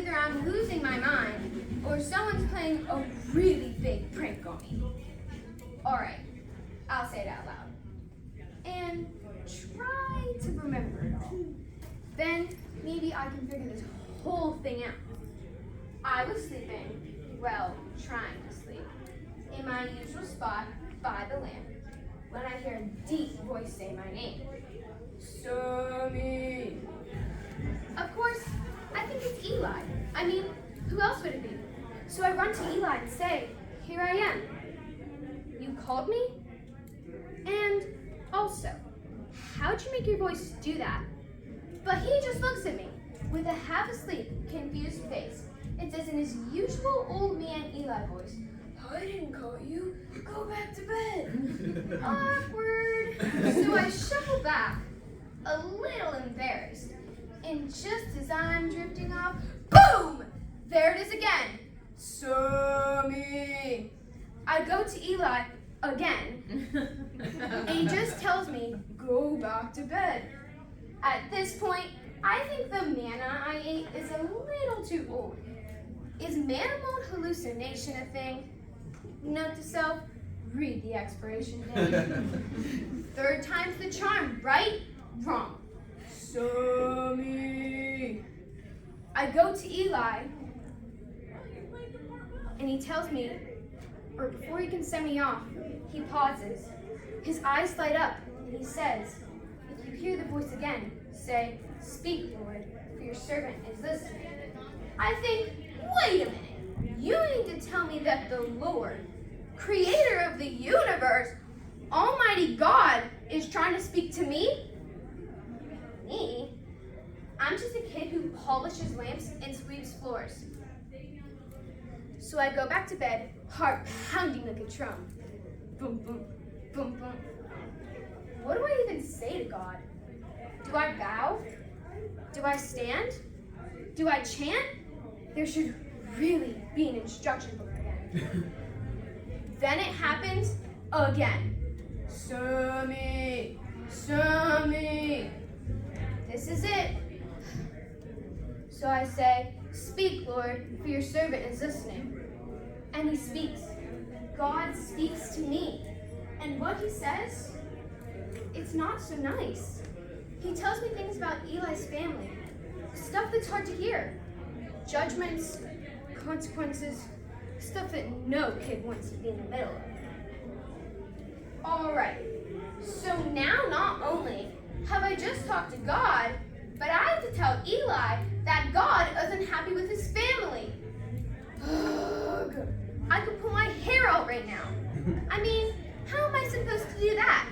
either I'm losing my mind or someone's playing a really big prank on me. Alright, I'll say it out loud. And try to remember it all. Then maybe I can figure this whole thing out. I was sleeping, well, trying to sleep, in my usual spot by the lamp, when I hear a deep voice say my name. Sammy! Of course, I think it's Eli. I mean, who else would it be? So I run to Eli and say, here I am. You called me? And also, how'd you make your voice do that? But he just looks at me with a half-asleep, confused face and says in his usual old man Eli voice, I didn't call you. Go back to bed. Awkward. So I shuffle back, a little embarrassed. And just as I'm drifting off, boom! There it is again. Sammy. I go to Eli again. And he just tells me, go back to bed. At this point, I think the manna I ate is a little too old. Is manna mold hallucination a thing? Note to self, read the expiration date. Third time's the charm, right? Wrong. Sammy. I go to Eli, and he tells me, or before he can send me off, he pauses. His eyes light up, and he says, if you hear the voice again, say, speak, Lord, for your servant is listening. I think, wait a minute. You need to tell me that the Lord, creator of the universe, Almighty God, is trying to speak to me? Me? I'm just a kid who polishes lamps and sweeps floors. So I go back to bed, heart pounding like a drum. Boom, boom, boom, boom. What do I even say to God? Do I bow? Do I stand? Do I chant? There should really be an instruction book again. Then it happens again. Sammy, Sammy. This is it. So I say, speak, Lord, for your servant is listening. And he speaks. God speaks to me. And what he says, it's not so nice. He tells me things about Eli's family, stuff that's hard to hear. Judgments, consequences, stuff that no kid wants to be in the middle of. All right, so now not only have I just talked to God, but I have to tell Eli that God isn't happy with his family. Ugh, I could pull my hair out right now. I mean, how am I supposed to do that?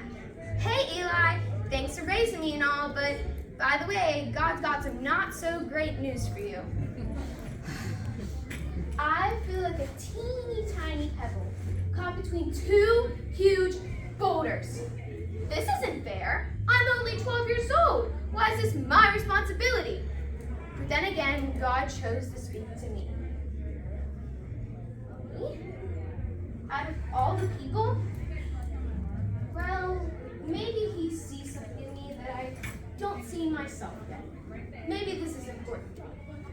Hey Eli, thanks for raising me and all, but by the way, God's got some not so great news for you. I feel like a teeny tiny pebble caught between two huge boulders. This isn't fair. I'm only 12 years old. Why is this my responsibility? But then again, God chose to speak to me. Me? Out of all the people? Well, maybe he sees something in me that I don't see in myself yet. Maybe this is important.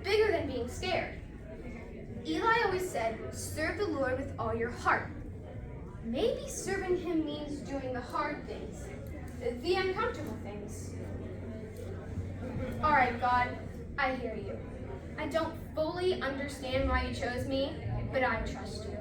Bigger than being scared. Eli always said, serve the Lord with all your heart. Maybe serving him means doing the hard things, the uncomfortable things. All right, God, I hear you. I don't fully understand why you chose me, but I trust you.